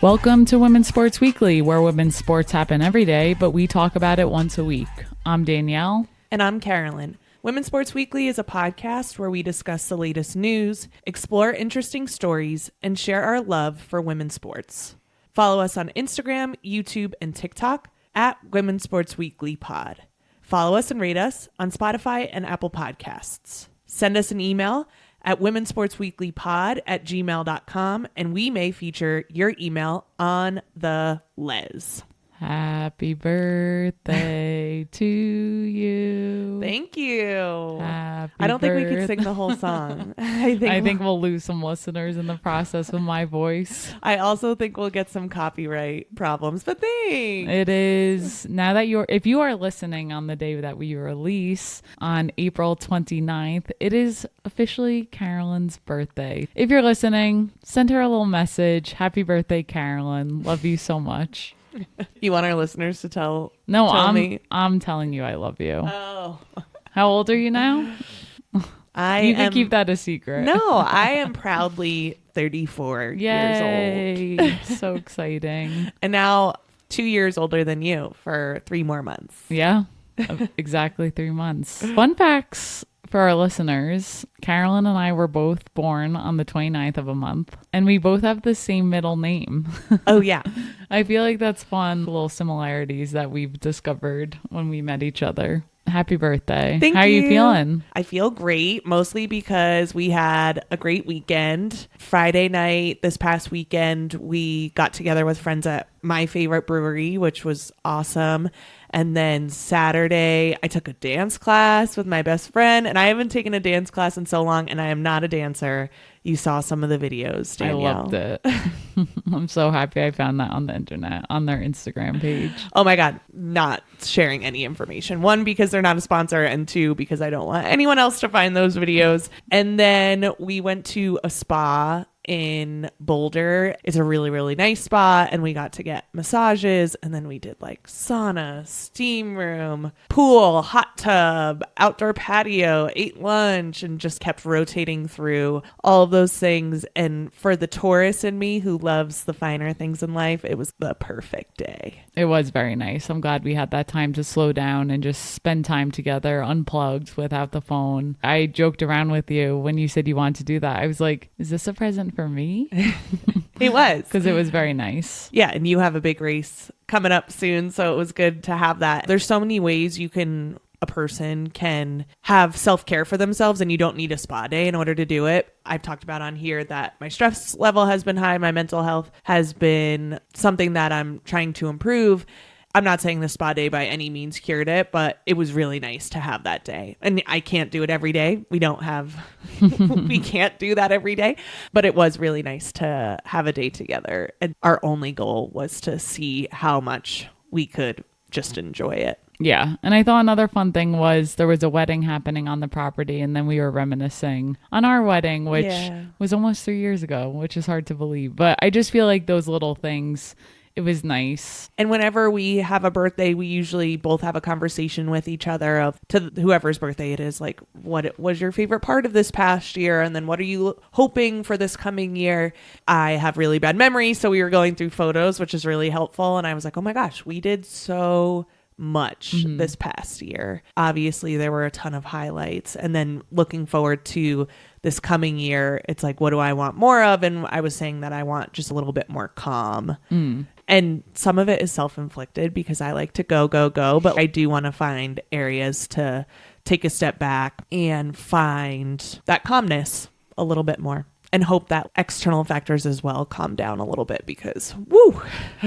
Welcome to Women's Sports Weekly, where women's sports happen every day, but we talk about it once a week. I'm Danielle. And I'm Carolyn. Women's Sports Weekly is a podcast where we discuss the latest news, explore interesting stories, and share our love for women's sports. Follow us on Instagram, YouTube, and TikTok at WomensSportsWeeklyPod. Follow us and rate us on Spotify and Apple Podcasts. Send us an email at WomensSportsWeeklyPod@gmail.com, and we may feature your email on the Les. Happy birthday to you. Thank you. Happy I don't think we could sing the whole song. I think we'll lose some listeners in the process with my voice. I also think we'll get some copyright problems, but thanks. It is now that if you are listening on the day that we release on April 29th, it is officially Carolyn's birthday. If you're listening, send her a little message. Happy birthday, Carolyn. Love you so much. You want our listeners to tell me? I'm telling you I love you. Oh. How old are you now? You can keep that a secret. No, I am proudly 34 years old. So exciting. And now 2 years older than you for 3 more months. Yeah, exactly 3 months. Fun facts for our listeners. Carolyn and I were both born on the 29th of a month, and we both have the same middle name. Oh, yeah. I feel like that's fun, little similarities that we've discovered when we met each other. Happy birthday. Thank you. How are you feeling? I feel great, mostly because we had a great weekend. Friday night, this past weekend, we got together with friends at my favorite brewery, which was awesome. And then Saturday, I took a dance class with my best friend, and I haven't taken a dance class in so long, and I am not a dancer. You saw some of the videos, Danielle. I loved it. I'm so happy I found that on the internet, on their Instagram page. Oh my God, not sharing any information. 1, because they're not a sponsor, and 2, because I don't want anyone else to find those videos. And then we went to a spa in Boulder. It's a really, really nice spa, and we got to get massages, and then we did like sauna, steam room, pool, hot tub, outdoor patio, ate lunch, and just kept rotating through all of those things. And for the tourist in me who loves the finer things in life, it was the perfect day. It was very nice. I'm glad we had that time to slow down and just spend time together, unplugged, without the phone. I joked around with you when you said you wanted to do that. I was like, is this a present for me? It was. Because it was very nice. Yeah, and you have a big race coming up soon, so it was good to have that. There's so many ways a person can have self-care for themselves, and you don't need a spa day in order to do it. I've talked about on here that my stress level has been high. My mental health has been something that I'm trying to improve. I'm not saying the spa day by any means cured it, but it was really nice to have that day. And I can't do it every day. We can't do that every day, but it was really nice to have a day together. And our only goal was to see how much we could just enjoy it. Yeah. And I thought another fun thing was there was a wedding happening on the property, and then we were reminiscing on our wedding, which was almost 3 years ago, which is hard to believe. But I just feel like those little things, it was nice. And whenever we have a birthday, we usually both have a conversation with each other to whoever's birthday it is, like, what was your favorite part of this past year? And then what are you hoping for this coming year? I have really bad memory, so we were going through photos, which is really helpful. And I was like, oh my gosh, we did so much this past year. Obviously, there were a ton of highlights. And then looking forward to this coming year, it's like, what do I want more of? And I was saying that I want just a little bit more calm. And some of it is self-inflicted because I like to go, but I do want to find areas to take a step back and find that calmness a little bit more, and hope that external factors as well calm down a little bit, because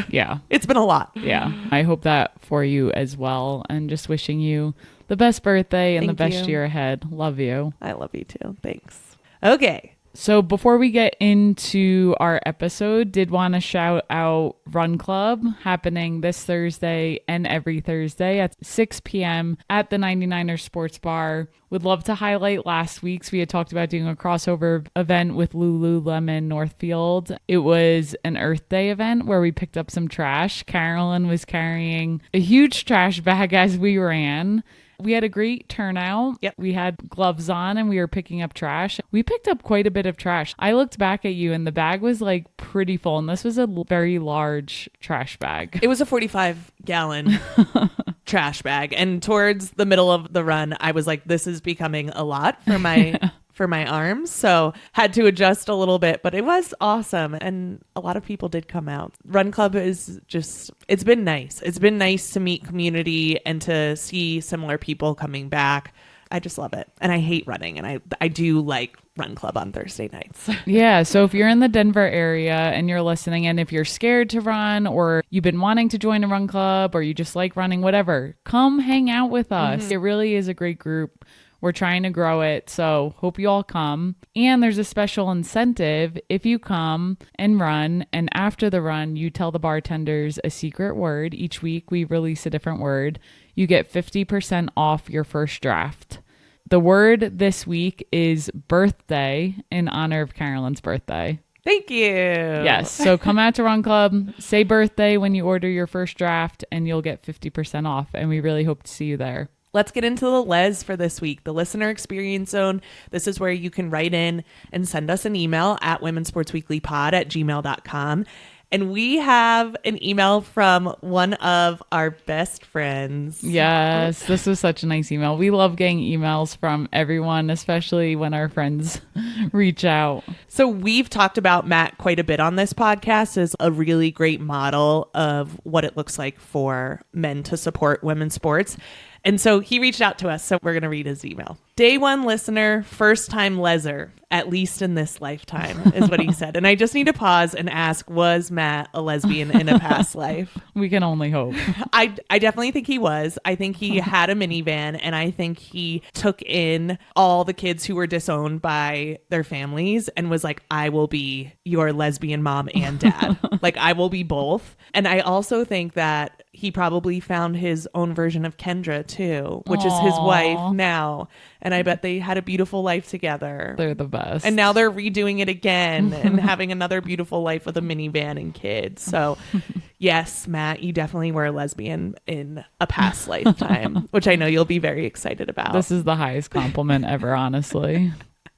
yeah, it's been a lot. Yeah, I hope that for you as well, and just wishing you the best birthday and the best year ahead. Love you. I love you too. Thanks. Okay. So before we get into our episode, did want to shout out Run Club, happening this Thursday and every Thursday at 6 p.m. at the 99ers Sports Bar. Would love to highlight last week's. We had talked about doing a crossover event with Lululemon Northfield. It was an Earth Day event where we picked up some trash. Carolyn was carrying a huge trash bag as we ran. We had a great turnout. Yep. We had gloves on and we were picking up trash. We picked up quite a bit of trash. I looked back at you and the bag was like pretty full, and this was a very large trash bag. It was a 45-gallon trash bag. And towards the middle of the run, I was like, this is becoming a lot for my for my arms. So had to adjust a little bit, but it was awesome. And a lot of people did come out. Run Club is just, it's been nice. It's been nice to meet community and to see similar people coming back. I just love it. And I hate running. And I do like Run Club on Thursday nights. Yeah. So if you're in the Denver area and you're listening, and if you're scared to run, or you've been wanting to join a run club, or you just like running, whatever, come hang out with us. It really is a great group. We're trying to grow it, so hope you all come. And there's a special incentive if you come and run, and after the run, you tell the bartenders a secret word. Each week, we release a different word. You get 50% off your first draft. The word this week is birthday, in honor of Carolyn's birthday. Thank you. Yes, so come out to Run Club, say birthday when you order your first draft, and you'll get 50% off, and we really hope to see you there. Let's get into the Les for this week, the Listener Experience Zone. This is where you can write in and send us an email at WomensSportsWeeklyPod@gmail.com. And we have an email from one of our best friends. Yes, this was such a nice email. We love getting emails from everyone, especially when our friends reach out. So we've talked about Matt quite a bit on this podcast as a really great model of what it looks like for men to support women's sports. And so he reached out to us, so we're going to read his email. Day one listener, first time leser, at least in this lifetime, is what he said. And I just need to pause and ask, was Matt a lesbian in a past life? We can only hope. I definitely think he was. I think he had a minivan, and I think he took in all the kids who were disowned by their families and was like, I will be your lesbian mom and dad. Like, I will be both. And I also think that he probably found his own version of Kendra too, which is his wife now. And I bet they had a beautiful life together. They're the best. And now they're redoing it again and having another beautiful life with a minivan and kids. So yes, Matt, you definitely were a lesbian in a past lifetime, which I know you'll be very excited about. This is the highest compliment ever, honestly.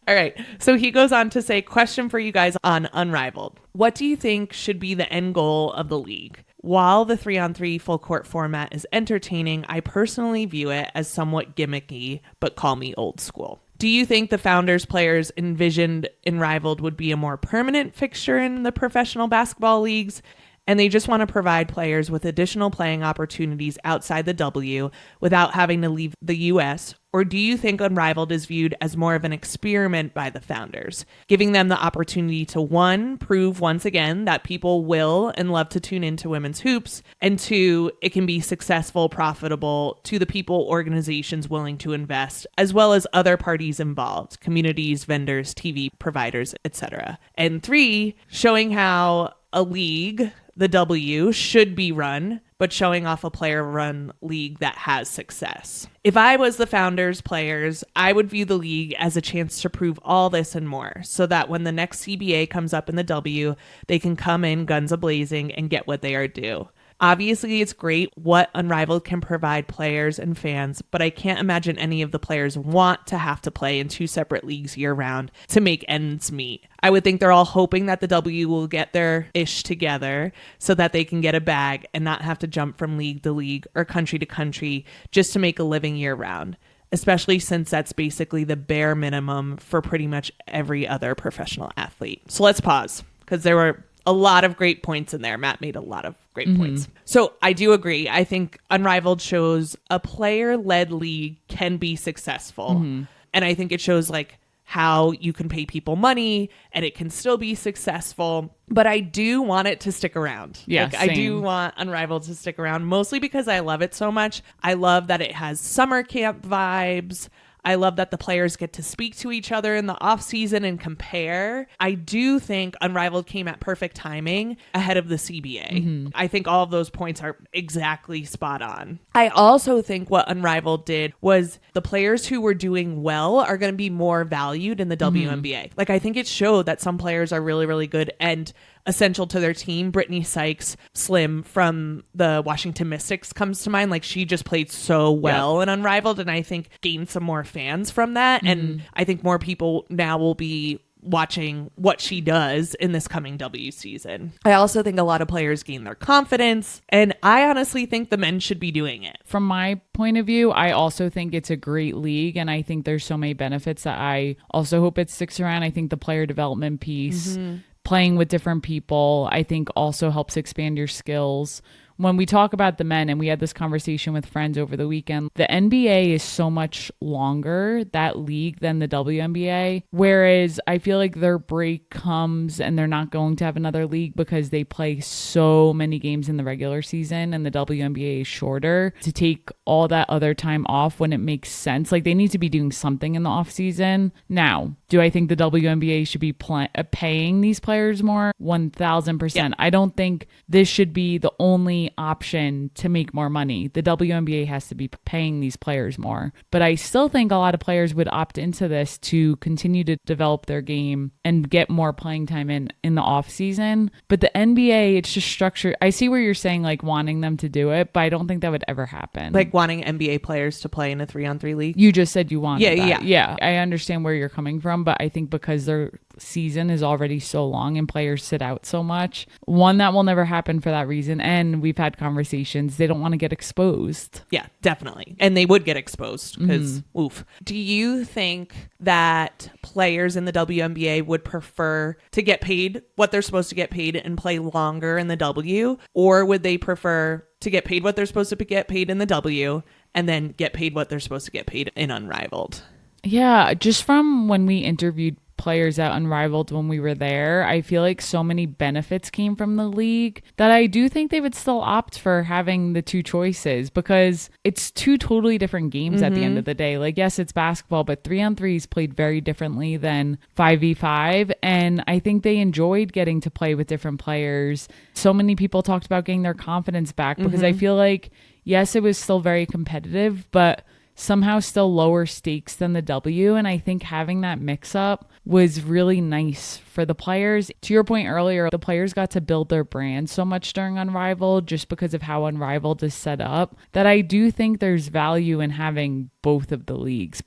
All right. So he goes on to say, question for you guys on Unrivaled. What do you think should be the end goal of the league? While the 3-on-3 full court format is entertaining, I personally view it as somewhat gimmicky, but call me old school. Do you think the Founders players envisioned Unrivaled would be a more permanent fixture in the professional basketball leagues, and they just want to provide players with additional playing opportunities outside the W without having to leave the U.S.? Or do you think Unrivaled is viewed as more of an experiment by the Founders, giving them the opportunity to, one, prove once again that people will and love to tune into women's hoops, and two, it can be successful, profitable to the people, organizations willing to invest, as well as other parties involved, communities, vendors, TV providers, etc. And three, showing how a league, the W, should be run, but showing off a player-run league that has success. If I was the Founders players, I would view the league as a chance to prove all this and more, so that when the next CBA comes up in the W, they can come in guns a-blazing and get what they are due. Obviously, it's great what Unrivaled can provide players and fans, but I can't imagine any of the players want to have to play in two separate leagues year-round to make ends meet. I would think they're all hoping that the W will get their ish together so that they can get a bag and not have to jump from league to league or country to country just to make a living year-round, especially since that's basically the bare minimum for pretty much every other professional athlete. So let's pause, because there were a lot of great points in there. Matt made a lot of great points. So I do agree. I think Unrivaled shows a player-led league can be successful. And I think it shows like how you can pay people money and it can still be successful. But I do want it to stick around. Yeah, I do want Unrivaled to stick around, mostly because I love it so much. I love that it has summer camp vibes. I love that the players get to speak to each other in the off season and compare. I do think Unrivaled came at perfect timing ahead of the CBA. I think all of those points are exactly spot on. I also think what Unrivaled did was the players who were doing well are going to be more valued in the WNBA. Like, I think it showed that some players are really, really good and essential to their team. Brittany Sykes, Slim from the Washington Mystics comes to mind. Like, she just played so well in Unrivaled, and I think gained some more fans from that. And I think more people now will be watching what she does in this coming W season. I also think a lot of players gain their confidence, and I honestly think the men should be doing it. From my point of view, I also think it's a great league, and I think there's so many benefits that I also hope it sticks around. I think the player development piece, playing with different people, I think also helps expand your skills. When we talk about the men, and we had this conversation with friends over the weekend, the NBA is so much longer, that league, than the WNBA. Whereas I feel like their break comes and they're not going to have another league because they play so many games in the regular season, and the WNBA is shorter, to take all that other time off when it makes sense. Like, they need to be doing something in the off season. Now, do I think the WNBA should be paying these players more? 1,000%. Yep. I don't think this should be the only option to make more money. The WNBA has to be paying these players more. But I still think a lot of players would opt into this to continue to develop their game and get more playing time in the off season. But the NBA, it's just structured. I see where you're saying, like, wanting them to do it, but I don't think that would ever happen. Like wanting NBA players to play in a 3-on-3 league. You just said you wanted that. Yeah. I understand where you're coming from, but I think because their season is already so long and players sit out so much, one, that will never happen for that reason. And we've had conversations, they don't want to get exposed. Yeah, definitely. And they would get exposed because oof. Do you think that players in the WNBA would prefer to get paid what they're supposed to get paid and play longer in the W? Or would they prefer to get paid what they're supposed to get paid in the W and then get paid what they're supposed to get paid in Unrivaled? Yeah, just from when we interviewed players at Unrivaled when we were there, I feel like so many benefits came from the league that I do think they would still opt for having the two choices, because it's two totally different games at the end of the day. Like, yes, it's basketball, but 3-on-3 is played very differently than 5v5, and I think they enjoyed getting to play with different players. So many people talked about getting their confidence back, because I feel like, yes, it was still very competitive, but somehow still lower stakes than the W. And I think having that mix up was really nice for the players. To your point earlier, the players got to build their brand so much during Unrivaled just because of how Unrivaled is set up, that I do think there's value in having both of the leagues.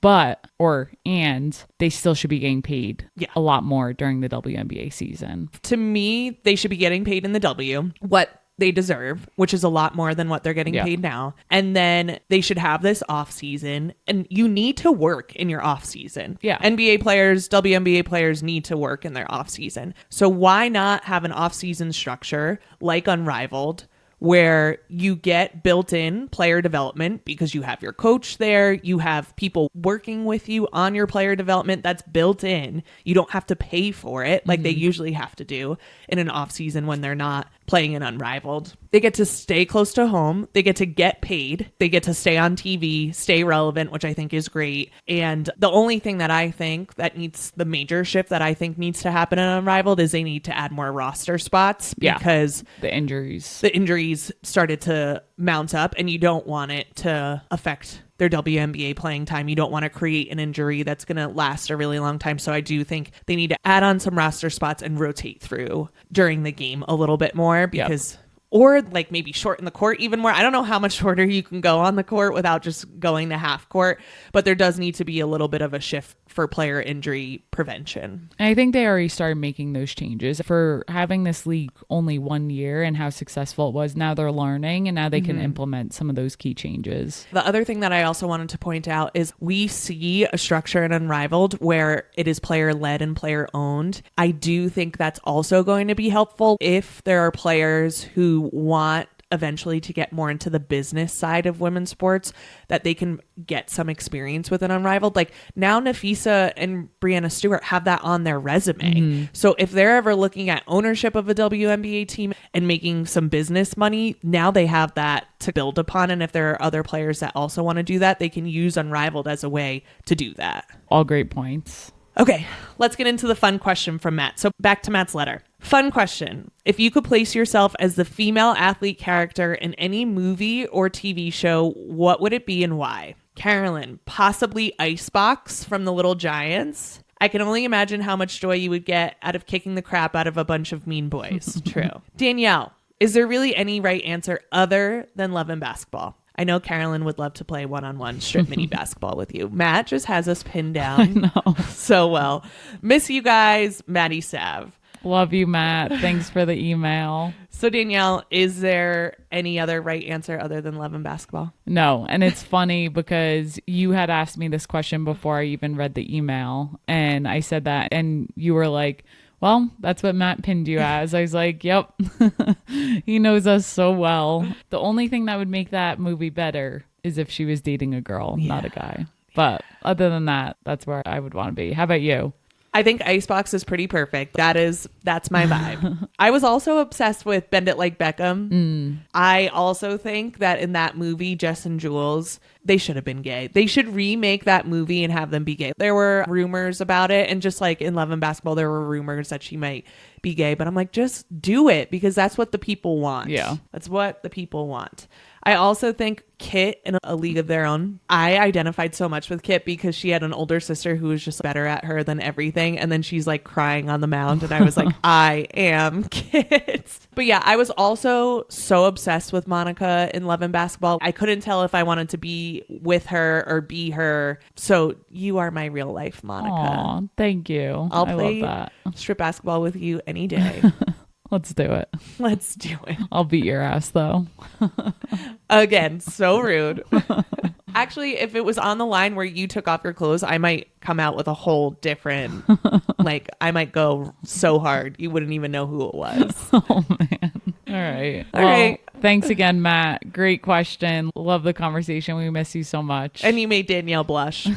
And they still should be getting paid a lot more during the WNBA season. To me, they should be getting paid in the W what they deserve, which is a lot more than what they're getting paid now. And then they should have this off season, and you need to work in your off season. Yeah. NBA players, WNBA players need to work in their off season. So why not have an off season structure like Unrivaled, where you get built-in player development because you have your coach there, you have people working with you on your player development that's built in. You don't have to pay for it like they usually have to do in an off season when they're not playing in Unrivaled. They get to stay close to home. They get to get paid. They get to stay on TV, stay relevant, which I think is great. And the only thing that I think that needs, the major shift that I think needs to happen in Unrivaled, is they need to add more roster spots, because the injuries started to mount up, and you don't want it to affect their WNBA playing time. You don't want to create an injury that's going to last a really long time. So I do think they need to add on some roster spots and rotate through during the game a little bit more, because or like maybe shorten the court even more. I don't know how much shorter you can go on the court without just going to half court, but there does need to be a little bit of a shift for player injury prevention. I think they already started making those changes. For having this league only 1 year and how successful it was, now they're learning, and now they can implement some of those key changes. The other thing that I also wanted to point out is we see a structure in Unrivaled where it is player led and player owned. I do think that's also going to be helpful if there are players who want eventually to get more into the business side of women's sports, that they can get some experience with an Unrivaled. Like now Nafisa and Brianna Stewart have that on their resume. So if they're ever looking at ownership of a WNBA team and making some business money, now they have that to build upon. And if there are other players that also want to do that, they can use Unrivaled as a way to do that. All great points. Okay, let's get into the fun question from Matt. So back to Matt's letter. Fun question. If you could place yourself as the female athlete character in any movie or TV show, what would it be and why? Carolyn, possibly Icebox from The Little Giants. I can only imagine how much joy you would get out of kicking the crap out of a bunch of mean boys. True. Danielle, is there really any right answer other than love and basketball? I know Carolyn would love to play one-on-one strip mini basketball with you. Matt just has us pinned down I know. so well. Miss you guys, Maddie Sav. Love you, Matt. Thanks for the email. So Danielle, is there any other right answer other than love and basketball? No. And it's funny because you had asked me this question before I even read the email. And I said that. And you were like, well, that's what Matt pinned you as. I was like, yep. He knows us so well. The only thing that would make that movie better is if she was dating a girl, not a guy. But other than that, that's where I would want to be. How about you? I think Icebox is pretty perfect. That's my vibe. I was also obsessed with Bend It Like Beckham. I also think that in that movie, Jess and Jules, they should have been gay. They should remake that movie and have them be gay. There were rumors about it. And just like in Love and Basketball, there were rumors that she might be gay. But I'm like, just do it because that's what the people want. Yeah. That's what the people want. I also think Kit in A League of Their Own. I identified so much with Kit because she had an older sister who was just better at her than everything. And then she's like crying on the mound. And I was like, I am Kit. But yeah, I was also so obsessed with Monica in Love and Basketball. I couldn't tell if I wanted to be with her or be her. So you are my real life Monica. Aw, thank you. I'll I play love that. strip basketball with you any day. Let's do it. Let's do it. I'll beat your ass though. Again, so rude. Actually, if it was on the line where you took off your clothes, I might come out with a whole different, like I might go so hard you wouldn't even know who it was. Oh man. All right. All right. Thanks again, Matt. Great question. Love the conversation. We miss you so much. And you made Danielle blush.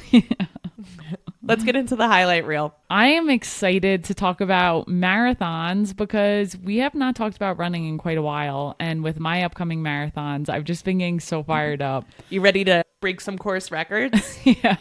Let's get into the highlight reel. I am excited to talk about marathons because we have not talked about running in quite a while. And with my upcoming marathons, I've just been getting so fired up. You ready to break some course records? Yeah,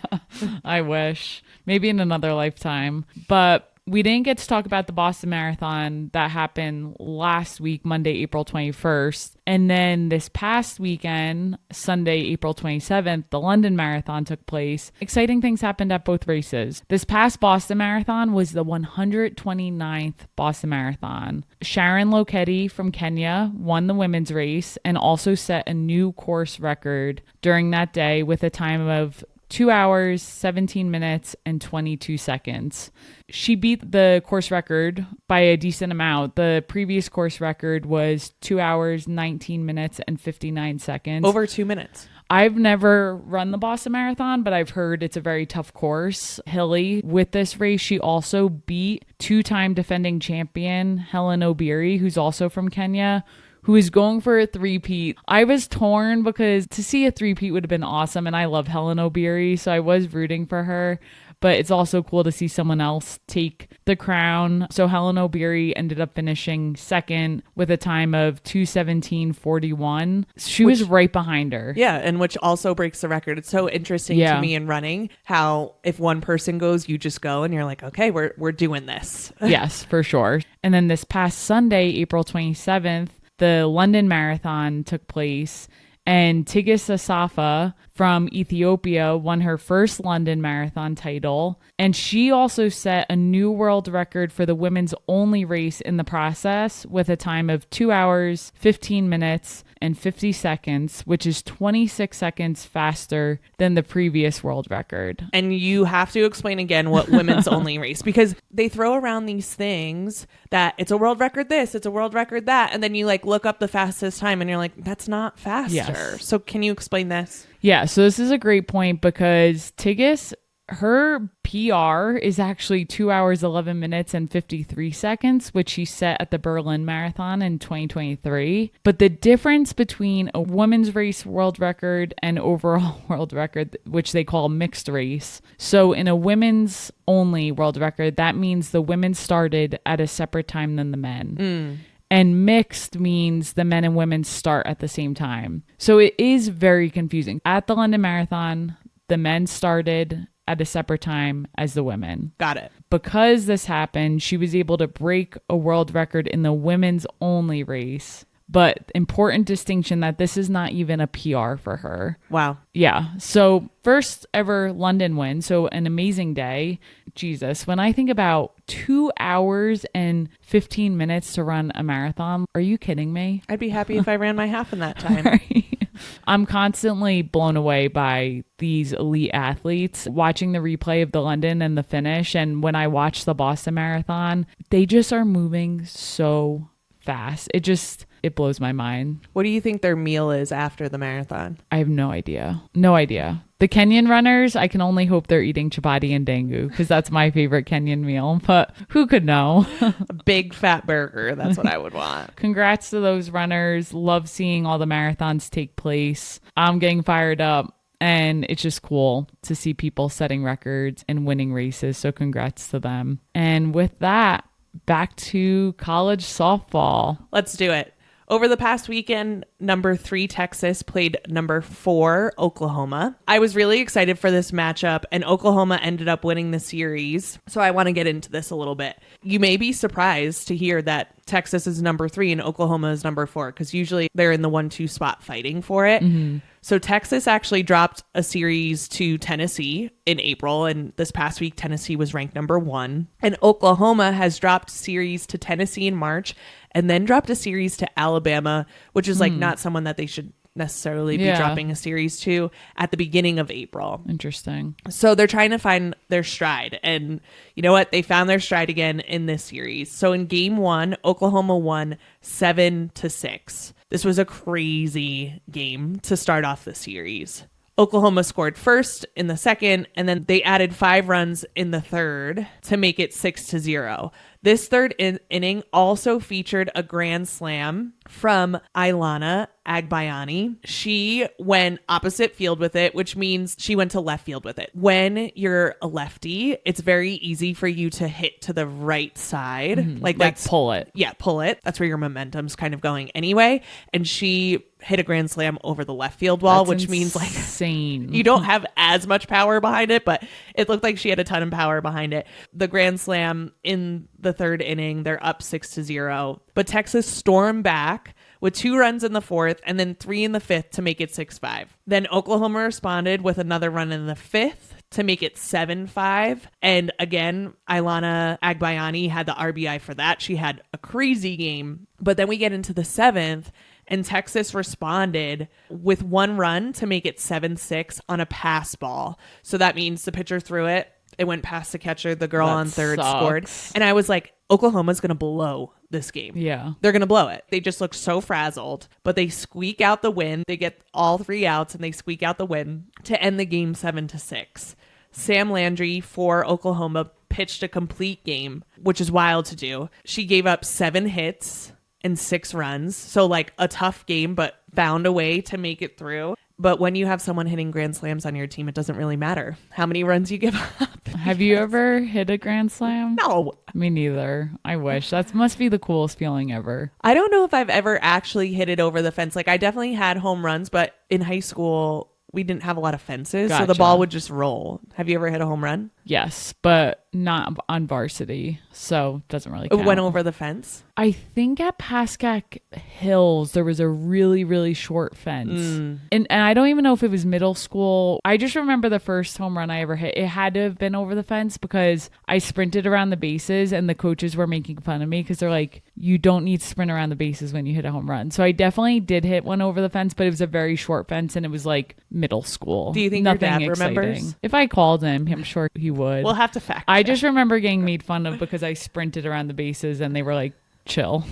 I wish. Maybe in another lifetime. But we didn't get to talk about the Boston Marathon that happened last week, Monday, April 21st. And then this past weekend, Sunday, April 27th, the London Marathon took place. Exciting things happened at both races. This past Boston Marathon was the 129th Boston Marathon. Sharon Lokedi from Kenya won the women's race and also set a new course record during that day with a time of 2 hours, 17 minutes, and 22 seconds. She beat the course record by a decent amount. The previous course record was 2 hours, 19 minutes, and 59 seconds. Over 2 minutes. I've never run the Boston Marathon, but I've heard it's a very tough course. Hilly, with this race, she also beat two-time defending champion Helen Obiri, who's also from Kenya, who is going for a three-peat. I was torn because to see a three-peat would have been awesome, and I love Helen Obiri, so I was rooting for her. But it's also cool to see someone else take the crown. So Helen Obiri ended up finishing second with a time of 2:17:41. She was right behind her. Yeah, and which also breaks the record. It's so interesting to me in running how if one person goes, you just go and you're like, okay, we're doing this. Yes, for sure. And then this past Sunday, April 27th, the London Marathon took place, and Tigist Assefa from Ethiopia won her first London Marathon title. And she also set a new world record for the women's only race in the process with a time of 2 hours, 15 minutes, and 50 seconds, which is 26 seconds faster than the previous world record. And you have to explain again what women's only race, because they throw around these things that it's a world record this, it's a world record that, and then you like look up the fastest time and you're like, that's not faster. Yes. So can you explain this? Yeah, so this is a great point because Tigist, her PR is actually 2 hours, 11 minutes and 53 seconds, which she set at the Berlin Marathon in 2023. But the difference between a women's race world record and overall world record, which they call mixed race. So in a women's only world record, that means the women started at a separate time than the men. And mixed means the men and women start at the same time. So it is very confusing. At the London Marathon, the men started at a separate time as the women. Got it. Because this happened, she was able to break a world record in the women's only race. But important distinction that this is not even a PR for her. Wow. Yeah. So first ever London win. So an amazing day. Jesus. When I think about 2 hours and 15 minutes to run a marathon, are you kidding me? I'd be happy if I ran my half in that time. Right. I'm constantly blown away by these elite athletes, watching the replay of the London and the finish. And when I watch the Boston Marathon, they just are moving so fast. It blows my mind. What do you think their meal is after the marathon? I have no idea. No idea. The Kenyan runners, I can only hope they're eating chapati and dengu because that's my favorite Kenyan meal, but who could know? A big fat burger. That's what I would want. Congrats to those runners. Love seeing all the marathons take place. I'm getting fired up. And it's just cool to see people setting records and winning races. So congrats to them. And with that, back to college softball. Let's do it. Over the past weekend, number 3 Texas played number 4 Oklahoma. I was really excited for this matchup, and Oklahoma ended up winning the series. So I want to get into this a little bit. You may be surprised to hear that Texas is number 3 and Oklahoma is number 4, because usually they're in the 1-2 spot fighting for it. So Texas actually dropped a series to Tennessee in April, and this past week Tennessee was ranked number 1. And Oklahoma has dropped series to Tennessee in March and then dropped a series to Alabama, which is like not someone that they should necessarily be dropping a series to at the beginning of April. Interesting. So they're trying to find their stride. And you know what? They found their stride again in this series. So in game 1, Oklahoma won 7-6. This was a crazy game to start off the series. Oklahoma scored first in the second, and then they added 5 runs in the third to make it 6-0. This third inning also featured a grand slam from Ilana Agbayani. She went opposite field with it, which means she went to left field with it. When you're a lefty, it's very easy for you to hit to the right side. Like pull it. Yeah, pull it. That's where your momentum's kind of going anyway. And she hit a grand slam over the left field wall, which means like insane. You don't have as much power behind it, but it looked like she had a ton of power behind it. The grand slam in the third inning, they're up 6-0, but Texas stormed back with 2 runs in the fourth and then 3 in the fifth to make it 6-5. Then Oklahoma responded with another run in the fifth to make it 7-5. And again, Ilana Agbayani had the RBI for that. She had a crazy game. But then we get into the seventh, and Texas responded with 1 run to make it 7-6 on a pass ball. So that means the pitcher threw it. It went past the catcher. The girl on third scored. And I was like, Oklahoma's going to blow this game. Yeah. They're going to blow it. They just look so frazzled, but they squeak out the win. They get all 3 outs and they squeak out the win to end the game 7-6. Sam Landry for Oklahoma pitched a complete game, which is wild to do. She gave up 7 hits and 6 runs. So like a tough game, but found a way to make it through. But when you have someone hitting grand slams on your team, it doesn't really matter how many runs you give up. Have you ever hit a grand slam? No. Me neither. I wish. That must be the coolest feeling ever. I don't know if I've ever actually hit it over the fence. Like I definitely had home runs, but in high school, we didn't have a lot of fences. So the ball would just roll. Have you ever hit a home run? Yes, but not on varsity. So it doesn't really count. It went over the fence? I think at Pascack Hills, there was a really, really short fence. And I don't even know if it was middle school. I just remember the first home run I ever hit. It had to have been over the fence because I sprinted around the bases and the coaches were making fun of me because they're like, you don't need to sprint around the bases when you hit a home run. So I definitely did hit one over the fence, but it was a very short fence and it was like middle school. Do you think Nothing your dad exciting. remembers? If I called him, I'm sure he would. We'll have to fact check. I just remember getting made fun of because I sprinted around the bases and they were like, chill.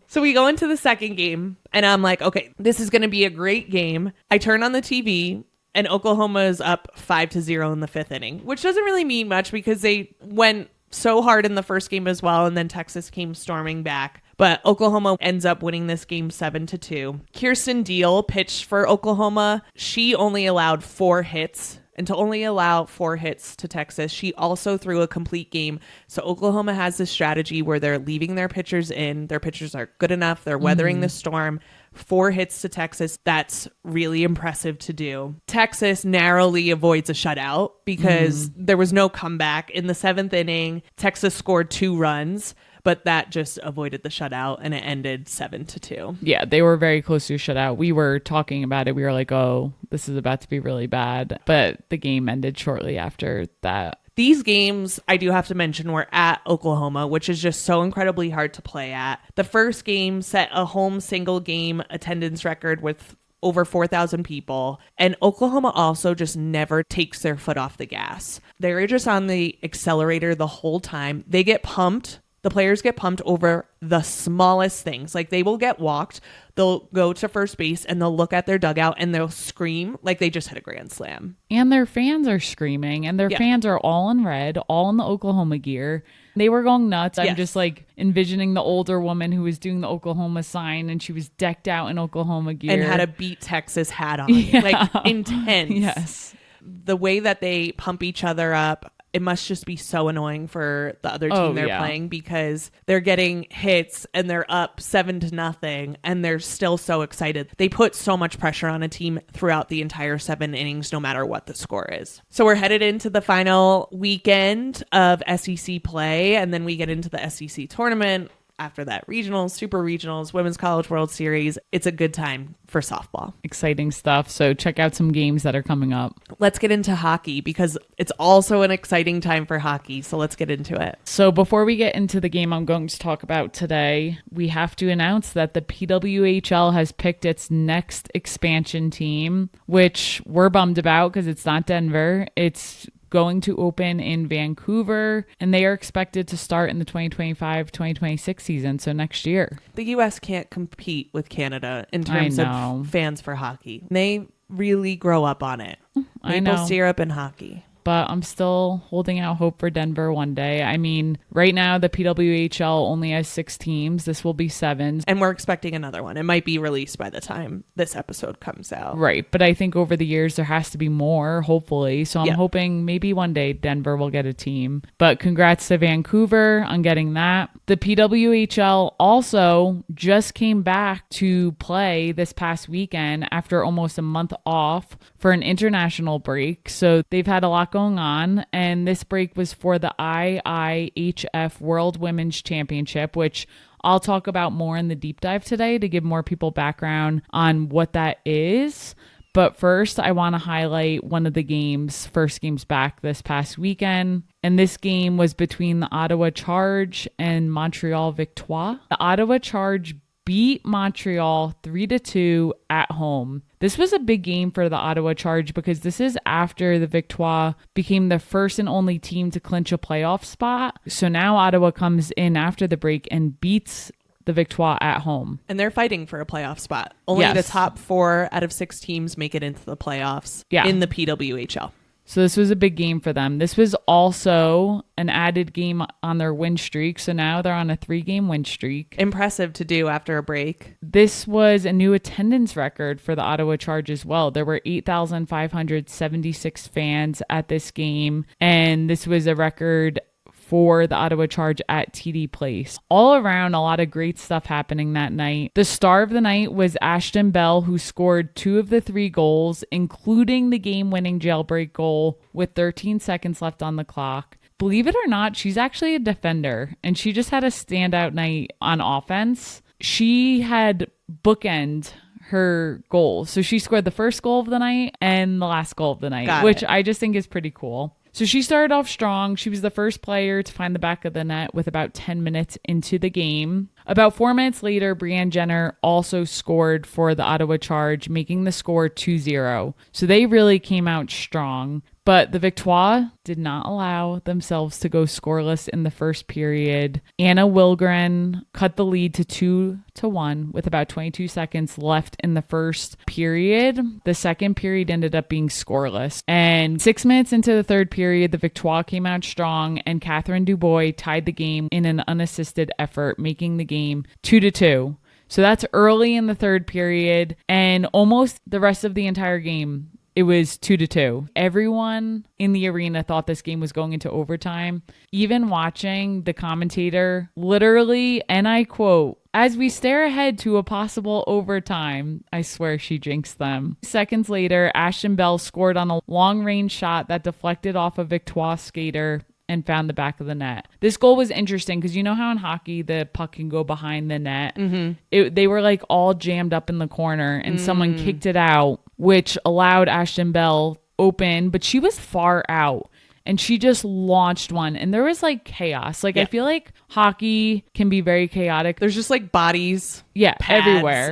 So we go into the second game and I'm like, okay, this is going to be a great game. I turn on the TV And Oklahoma is up 5-0 in the 5th inning, which doesn't really mean much because they went so hard in the first game as well, and then Texas came storming back. But Oklahoma ends up winning this game 7-2. Kirsten Deal pitched for Oklahoma. She only allowed 4 hits. And to only allow 4 hits to Texas, she also threw a complete game. So Oklahoma has this strategy where they're leaving their pitchers in. Their pitchers are good enough. They're weathering the storm. 4 hits to Texas. That's really impressive to do. Texas narrowly avoids a shutout because there was no comeback. In the 7th inning, Texas scored 2 runs. But that just avoided the shutout, and it ended 7-2. Yeah, they were very close to a shutout. We were talking about it. We were like, oh, this is about to be really bad. But the game ended shortly after that. These games, I do have to mention, were at Oklahoma, which is just so incredibly hard to play at. The first game set a home single game attendance record with over 4,000 people. And Oklahoma also just never takes their foot off the gas. They're just on the accelerator the whole time. They get pumped. The players get pumped over the smallest things. Like, they will get walked. They'll go to first base and they'll look at their dugout and they'll scream like they just hit a grand slam. And their fans are screaming, and their fans are all in red, all in the Oklahoma gear. They were going nuts. I'm just like envisioning the older woman who was doing the Oklahoma sign, and she was decked out in Oklahoma gear. And had a Beat Texas hat on. Like, intense. Yes. The way that they pump each other up, it must just be so annoying for the other team they're playing, because they're getting hits and they're up 7-0 and they're still so excited. They put so much pressure on a team throughout the entire 7 innings, no matter what the score is. So we're headed into the final weekend of SEC play, and then we get into the SEC tournament. After that, regionals, super regionals, Women's College World Series. It's a good time for softball. Exciting stuff. So check out some games that are coming up. Let's get into hockey, because it's also an exciting time for hockey. So let's get into it. So before we get into the game I'm going to talk about today, we have to announce that the PWHL has picked its next expansion team, which we're bummed about because it's not Denver. It's going to open in Vancouver, and they are expected to start in the 2025-2026 season, so next year. The U.S. can't compete with Canada in terms of fans for hockey. They really grow up on it. Maple syrup and hockey. But I'm still holding out hope for Denver one day. I mean, right now the PWHL only has 6 teams. This will be 7. And we're expecting another one. It might be released by the time this episode comes out. Right. But I think over the years there has to be more, hopefully. So I'm hoping maybe one day Denver will get a team. But congrats to Vancouver on getting that. The PWHL also just came back to play this past weekend after almost a month off for an international break. So they've had a lot going on, and this break was for the IIHF World Women's Championship, which I'll talk about more in the deep dive today to give more people background on what that is. But first, I want to highlight one of the first games back this past weekend. And this game was between the Ottawa Charge and Montreal Victoire. The Ottawa Charge beat Montreal 3-2 at home. This was a big game for the Ottawa Charge because this is after the Victoire became the first and only team to clinch a playoff spot. So now Ottawa comes in after the break and beats the Victoire at home. And they're fighting for a playoff spot. Only the top 4 out of 6 teams make it into the playoffs in the PWHL. So this was a big game for them. This was also an added game on their win streak. So now they're on a 3-game win streak. Impressive to do after a break. This was a new attendance record for the Ottawa Charge as well. There were 8,576 fans at this game. And this was a record for the Ottawa Charge at TD Place. All around, a lot of great stuff happening that night. The star of the night was Ashton Bell, who scored 2 of the 3 goals, including the game-winning jailbreak goal with 13 seconds left on the clock. Believe it or not, she's actually a defender, and she just had a standout night on offense. She had bookend her goals. So she scored the first goal of the night and the last goal of the night, which I just think is pretty cool. So she started off strong. She was the first player to find the back of the net with about 10 minutes into the game. About 4 minutes later, Bryan Jenner also scored for the Ottawa Charge, making the score 2-0. So they really came out strong. But the Victoire did not allow themselves to go scoreless in the first period. Anna Wilgren cut the lead to 2-1 with about 22 seconds left in the first period. The second period ended up being scoreless. And 6 minutes into the third period, the Victoire came out strong, and Catherine Dubois tied the game in an unassisted effort, making the game 2-2. So that's early in the third period, and almost the rest of the entire game, it was 2-2. Everyone in the arena thought this game was going into overtime. Even watching, the commentator literally, and I quote, "As we stare ahead to a possible overtime," I swear she jinxed them. Seconds later, Ashton Bell scored on a long-range shot that deflected off a Victoire skater and found the back of the net. This goal was interesting because you know how in hockey the puck can go behind the net? Mm-hmm. They were like all jammed up in the corner, and someone kicked it out, which allowed Ashton Bell open, but she was far out. And she just launched one, and there was like chaos. Like, I feel like hockey can be very chaotic. There's just like bodies, pads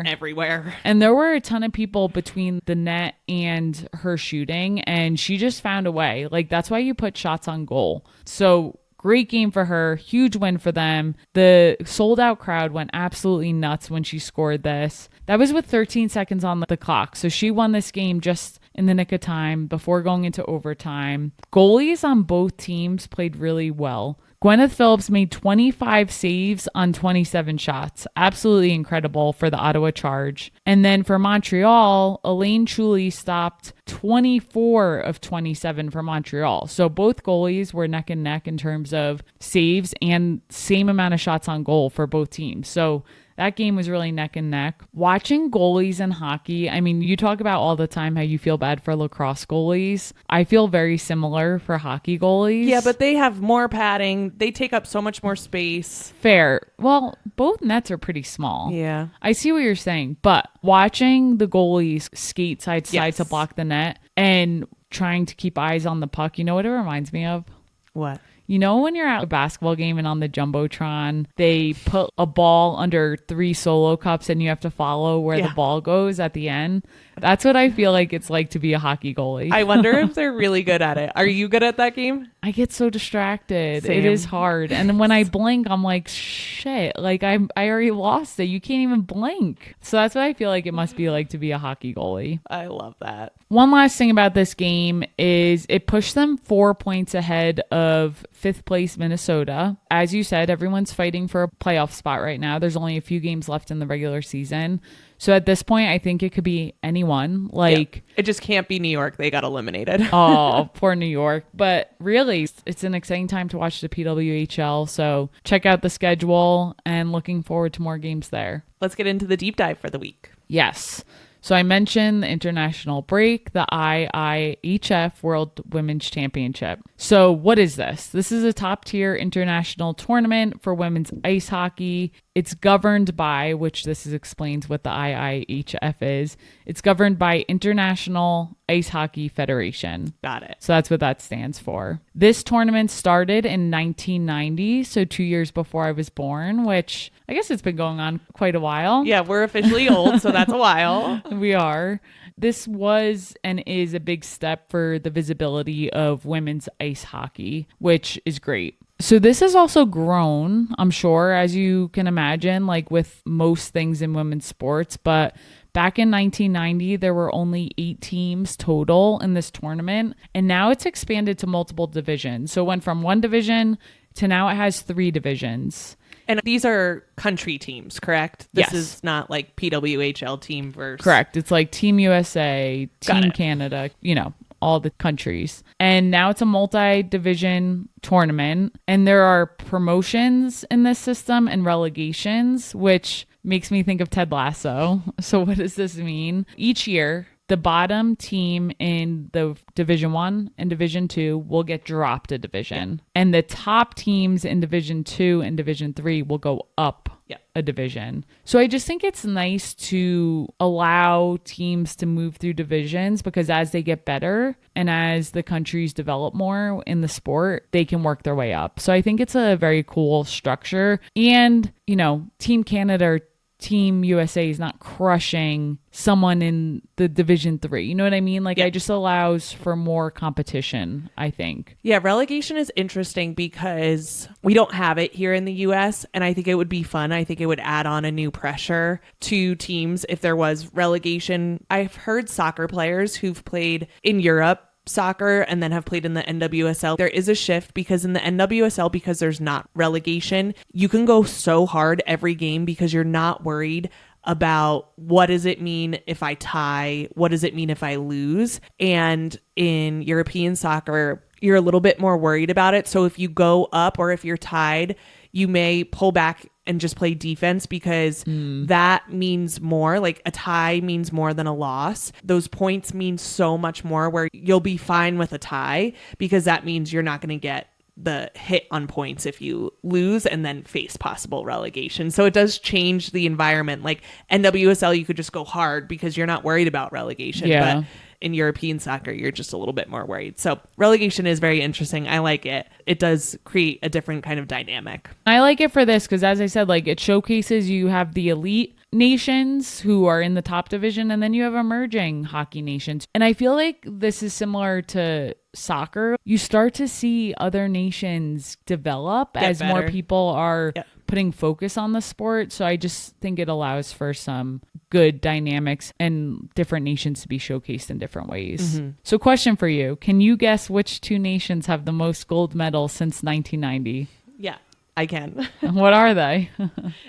everywhere. And there were a ton of people between the net and her shooting, and she just found a way. Like, that's why you put shots on goal. So great game for her. Huge win for them. The sold out crowd went absolutely nuts when she scored this. That was with 13 seconds on the clock. So she won this game just in the nick of time before going into overtime. Goalies on both teams played really well. Gwyneth Phillips made 25 saves on 27 shots. Absolutely incredible for the Ottawa Charge. And then for Montreal, Elaine Chuli stopped 24 of 27 for Montreal. So both goalies were neck and neck in terms of saves and same amount of shots on goal for both teams. So that game was really neck and neck. Watching goalies in hockey, I mean, you talk about all the time how you feel bad for lacrosse goalies. I feel very similar for hockey goalies. Yeah, but they have more padding. They take up so much more space. Fair. Well, both nets are pretty small. Yeah. I see what you're saying, but watching the goalies skate side to side to block the net and trying to keep eyes on the puck, you know what it reminds me of? What? You know when you're at a basketball game and on the Jumbotron, they put a ball under 3 solo cups and you have to follow where the ball goes at the end? That's what I feel like it's like to be a hocky goalie. I wonder if they're really good at it. Are you good at that game? I get so distracted. Same. It is hard. And then when I blink, I'm like, shit, like I already lost it. You can't even blink. So that's what I feel like it must be like to be a hockey goalie. I love that. One last thing about this game is it pushed them 4 points ahead of 5th place Minnesota. As you said, everyone's fighting for a playoff spot right now. There's only a few games left in the regular season. So at this point, I think it could be anyone. Like, it just can't be New York. They got eliminated. Oh, poor New York. But really, it's an exciting time to watch the PWHL. So check out the schedule and looking forward to more games there. Let's get into the deep dive for the week. Yes. So I mentioned the international break, the IIHF World Women's Championship. So what is this? This is a top tier international tournament for women's ice hockey. It's governed by, which this explains what the IIHF is. It's governed by International Ice Hockey Federation. Got it. So that's what that stands for. This tournament started in 1990, so 2 years before I was born, which I guess it's been going on quite a while. Yeah, we're officially old, so that's a while. We are. This was and is a big step for the visibility of women's ice hockey, which is great. So this has also grown, I'm sure, as you can imagine, like with most things in women's sports. But back in 1990, there were only 8 teams total in this tournament. And now it's expanded to multiple divisions. So it went from 1 division to now it has 3 divisions. And these are country teams, correct? This Yes. is not like PWHL team versus... Correct. It's like Team USA, Team Canada, you know, all the countries. And now it's a multi-division tournament. And there are promotions in this system and relegations, which makes me think of Ted Lasso. So what does this mean? Each year, the bottom team in the Division 1 and Division 2 will get dropped a division. And the top teams in Division 2 and Division 3 will go up a division. So I just think it's nice to allow teams to move through divisions, because as they get better and as the countries develop more in the sport, they can work their way up. So I think it's a very cool structure. And, you know, Team Canada or Team USA is not crushing someone in the Division 3. You know what I mean? Like, it just allows for more competition, I think. Yeah, relegation is interesting because we don't have it here in the US, and I think it would be fun. I think it would add on a new pressure to teams if there was relegation. I've heard soccer players who've played in Europe soccer and then have played in the NWSL. There is a shift because in the NWSL, because there's not relegation, you can go so hard every game because you're not worried about what does it mean if I tie? What does it mean if I lose? And in European soccer, you're a little bit more worried about it. So if you go up or if you're tied, you may pull back and just play defense because that means more. Like a tie means more than a loss. Those points mean so much more, where you'll be fine with a tie because that means you're not going to get the hit on points if you lose and then face possible relegation. So it does change the environment. Like NWSL, you could just go hard because you're not worried about relegation. But in European soccer, you're just a little bit more worried. So relegation is very interesting. I like it. It does create a different kind of dynamic. I like it for this because, as I said, like, it showcases you have the elite nations who are in the top division, and then you have emerging hockey nations. And I feel like this is similar to soccer. You start to see other nations develop as more people are putting focus on the sport. So I just think it allows for some good dynamics and different nations to be showcased in different ways. So question for you, can you guess which two nations have the most gold medals since 1990? Yeah, I can. What are they?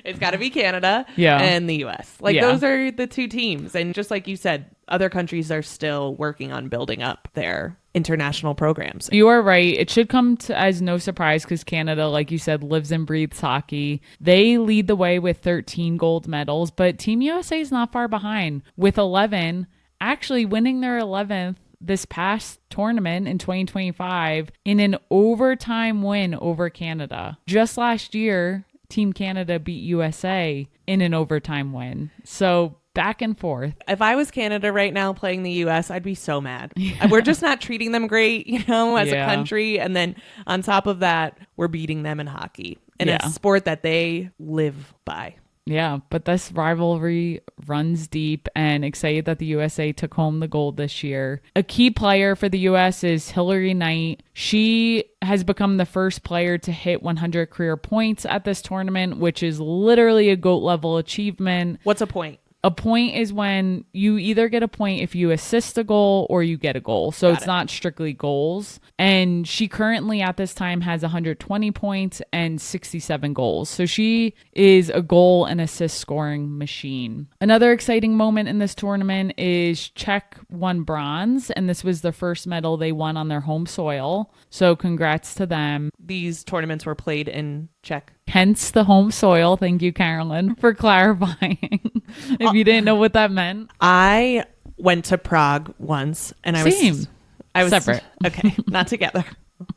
It's got to be Canada and the US. Like those are the two teams. And just like you said, other countries are still working on building up their international programs. You are right. It should come as no surprise because Canada, like you said, lives and breathes hockey. They lead the way with 13 gold medals, but Team USA is not far behind with 11, actually winning their 11th this past tournament in 2025 in an overtime win over Canada. Just last year, Team Canada beat USA in an overtime win. So back and forth. If I was Canada right now playing the US, I'd be so mad. We're just not treating them great, you know, as a country. And then on top of that, we're beating them in hockey, in a sport that they live by. Yeah, but this rivalry runs deep, and excited that the USA took home the gold this year. A key player for the US is Hillary Knight. She has become the first player to hit 100 career points at this tournament, which is literally a GOAT level achievement. What's a point? A point is when you either get a point if you assist a goal or you get a goal. So it's not strictly goals. And she currently at this time has 120 points and 67 goals. So she is a goal and assist scoring machine. Another exciting moment in this tournament is Czech won bronze, and this was the first medal they won on their home soil. So congrats to them. These tournaments were played in Czech. Hence the home soil. Thank you, Carolyn, for clarifying. If you didn't know what that meant. I went to Prague once and I was separate. Okay, not together.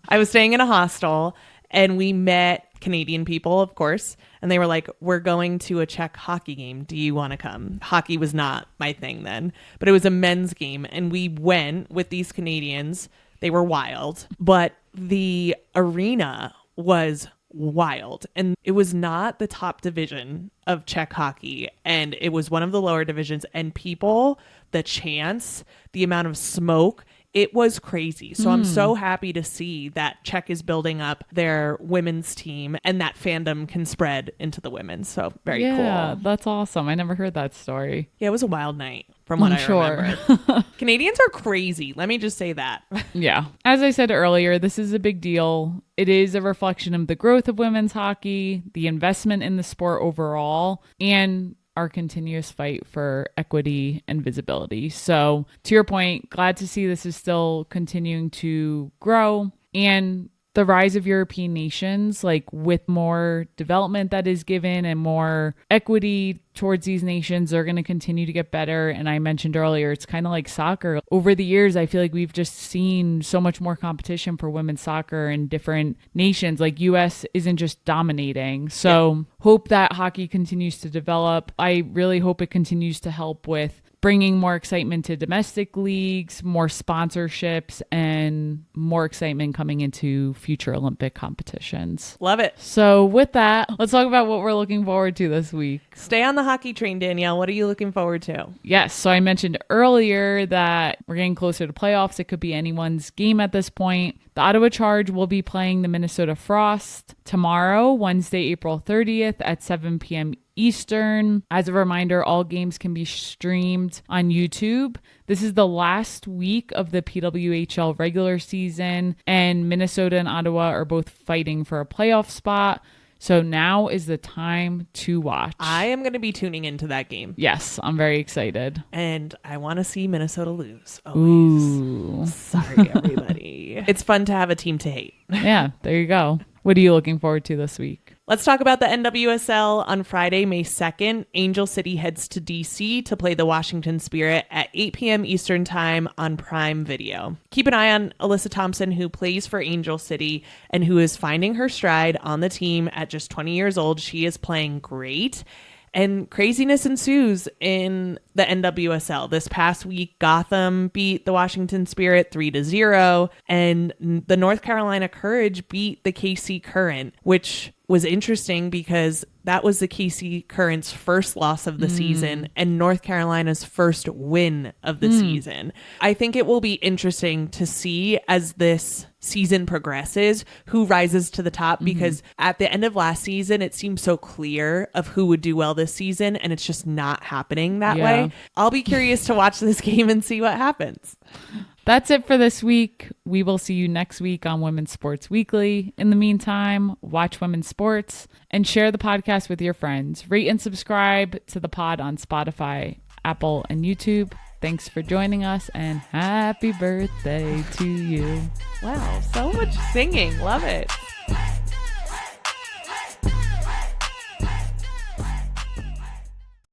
I was staying in a hostel and we met Canadian people, of course, and they were like, we're going to a Czech hockey game. Do you want to come? Hockey was not my thing then, but it was a men's game, and we went with these Canadians. They were wild, but the arena was wild, and it was not the top division of Czech hockey, and it was one of the lower divisions, and people, the chants, the amount of smoke, it was crazy. So I'm so happy to see that Czech is building up their women's team and that fandom can spread into the women's. So very cool. Yeah, that's awesome. I never heard that story. Yeah, it was a wild night from what I remember. Canadians are crazy. Let me just say that. Yeah. As I said earlier, this is a big deal. It is a reflection of the growth of women's hockey, the investment in the sport overall, and our continuous fight for equity and visibility. So to your point, glad to see this is still continuing to grow. And the rise of European nations, like with more development that is given and more equity towards these nations, they're going to continue to get better. And I mentioned earlier, it's kind of like soccer. Over the years, I feel like we've just seen so much more competition for women's soccer in different nations. Like US isn't just dominating. So hope that hockey continues to develop. I really hope it continues to help with bringing more excitement to domestic leagues, more sponsorships, and more excitement coming into future Olympic competitions. Love it. So with that, let's talk about what we're looking forward to this week. Stay on the hockey train, Danielle. What are you looking forward to? Yes. So I mentioned earlier that we're getting closer to playoffs. It could be anyone's game at this point. The Ottawa Charge will be playing the Minnesota Frost tomorrow, Wednesday, April 30th at 7 p.m. Eastern. As a reminder, all games can be streamed on YouTube. This is the last week of the PWHL regular season, and Minnesota and Ottawa are both fighting for a playoff spot. So now is the time to watch. I am going to be tuning into that game. Yes, I'm very excited. And I want to see Minnesota lose. Always. Ooh. Sorry, everybody. It's fun to have a team to hate. Yeah, there you go. What are you looking forward to this week? Let's talk about the NWSL. On Friday, May 2nd, Angel City heads to DC to play the Washington Spirit at 8 p.m. Eastern Time on Prime Video. Keep an eye on Alyssa Thompson, who plays for Angel City and who is finding her stride on the team at just 20 years old. She is playing great. And craziness ensues in the NWSL. This past week, Gotham beat the Washington Spirit 3-0, and the North Carolina Courage beat the KC Current, which was interesting because that was the KC Current's first loss of the season and North Carolina's first win of the season. I think it will be interesting to see as this season progresses who rises to the top, because at the end of last season, it seemed so clear of who would do well this season, and it's just not happening that way. I'll be curious to watch this game and see what happens. That's it for this week. We will see you next week on Women's Sports Weekly. In the meantime, watch women's sports and share the podcast with your friends. Rate and subscribe to the pod on Spotify, Apple, and YouTube. Thanks for joining us, and happy birthday to you. Wow, so much singing. Love it.